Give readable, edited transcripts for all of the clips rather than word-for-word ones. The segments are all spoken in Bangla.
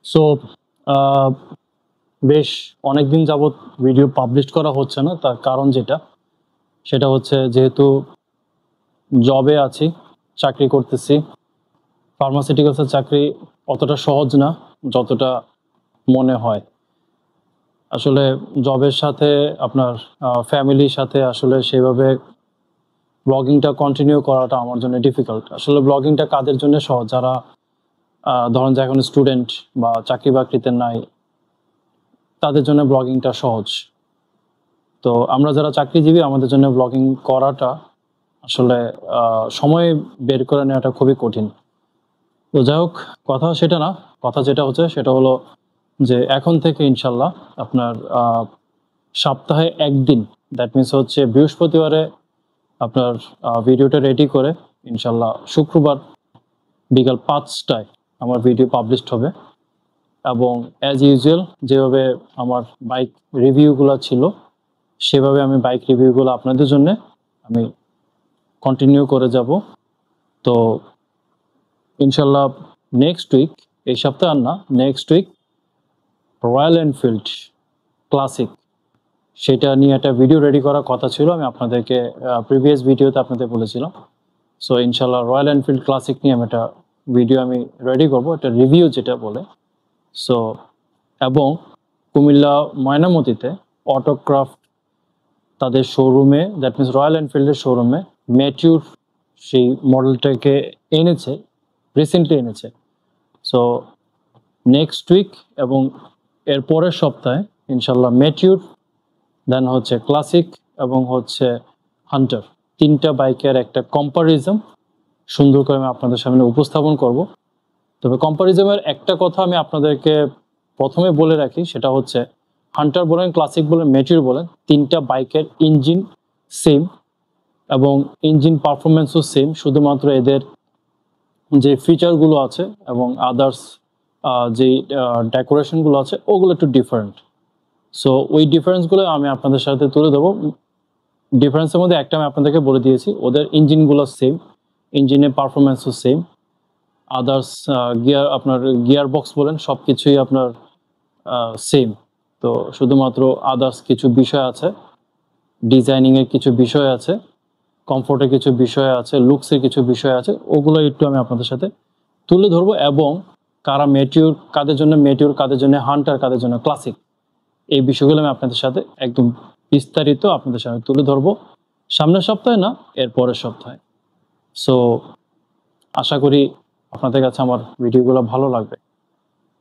সো বেশ অনেকদিন যাবৎ ভিডিও পাবলিশ করা হচ্ছে না, তার কারণ সেটা হচ্ছে যেহেতু জবে আছি, চাকরি করতেছি। ফার্মাসিউটিক্যালসের চাকরি অতটা সহজ না যতটা মনে হয়। আসলে জবের সাথে আপনার ফ্যামিলির সাথে আসলে সেভাবে ব্লগিংটা কন্টিনিউ করাটা আমার জন্য ডিফিকাল্ট। আসলে ব্লগিংটা কাদের জন্য সহজ? যারা ধরেন যে এখন স্টুডেন্ট বা চাকরি বাকরিতে নাই, তাদের জন্য ব্লগিংটা সহজ। তো আমরা যারা চাকরিজীবী, আমাদের জন্য ব্লগিং করাটা আসলে সময় বের করে নেওয়াটা খুবই কঠিন। তো যাই হোক, কথা সেটা না, কথা যেটা হচ্ছে সেটা হলো যে এখন থেকে ইনশাল্লাহ আপনার সপ্তাহে একদিন, দ্যাট মিনস হচ্ছে বৃহস্পতিবারে আপনার ভিডিওটা রেডি করে ইনশাল্লাহ শুক্রবার বিকাল 5টায় আমার ভিডিও পাবলিশড হবে। এবং অ্যাজ ইউজুয়াল যেভাবে আমার বাইক রিভিউগুলো ছিল, সেভাবে আমি বাইক রিভিউগুলো আপনাদের জন্য আমি কন্টিনিউ করে যাব। তো ইনশাল্লাহ নেক্সট উইক, এই সপ্তাহে আর না, next week Royal Enfield classic, সেটা নিয়ে একটা ভিডিও রেডি করার কথা ছিল। আমি আপনাদেরকে প্রিভিয়াস ভিডিওতে আপনাদের বলেছিলাম। সো ইনশাল্লাহ রয়্যাল এনফিল্ড ক্লাসিক নিয়ে আমি একটা ভিডিও আমি রেডি করব, একটা রিভিউ যেটা বলে। সো এবং কুমিল্লা ময়নামতিতে অটোক্রাফট তাদের শোরুমে, দ্যাট মিনস রয়্যাল এনফিল্ডের শোরুমে ম্যাটিউর সেই মডেলটাকে এনেছে, রিসেন্টলি এনেছে। সো নেক্সট উইক এবং এর পরের সপ্তাহে ইনশাল্লাহ ম্যাটিউর, দেন হচ্ছে ক্লাসিক এবং হচ্ছে হান্টার, তিনটা বাইকের একটা কম্পারিজম সুন্দর করে আমি আপনাদের সামনে উপস্থাপন করব। তবে কম্পারিজমের একটা কথা আমি আপনাদেরকে প্রথমে বলে রাখি, সেটা হচ্ছে হান্টার বলেন, ক্লাসিক বলেন, ম্যাটিউর বলেন, তিনটা বাইকের ইঞ্জিন সেম এবং ইঞ্জিন পারফরমেন্সও সেম। শুধুমাত্র এদের যে ফিচারগুলো আছে এবং আদার্স যে ডেকোরেশনগুলো আছে ওগুলো একটু ডিফারেন্ট। সো ওই ডিফারেন্সগুলো আমি আপনাদের সাথে তুলে দেবো। ডিফারেন্সের মধ্যে একটা আমি আপনাদেরকে বলে দিয়েছি, ওদের ইঞ্জিনগুলো সেম, ইঞ্জিনের পারফরমেন্সও সেম। আদার্স গিয়ার, আপনার গিয়ার বক্স বলেন, সব কিছুই আপনার সেম। তো শুধুমাত্র আদার্স কিছু বিষয় আছে, ডিজাইনিংয়ের কিছু বিষয় আছে, কমফোর্টের কিছু বিষয় আছে, লুকসের কিছু বিষয় আছে, ওগুলো একটু আমি আপনাদের সাথে তুলে ধরবো। এবং কারা ম্যাটিউর, কাদের জন্য ম্যাটিউর, কাদের জন্য হান্টার, কাদের জন্য ক্লাসিক, এই বিষয়গুলো আমি আপনাদের সাথে একদম বিস্তারিত আপনাদের সামনে তুলে ধরবো সামনের সপ্তাহে না, এর পরের সপ্তাহে। সো আশা করি আপনাদের কাছে আমার ভিডিওগুলো ভালো লাগবে।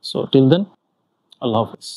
সো টিল দেন, আল্লাহ হাফিজ।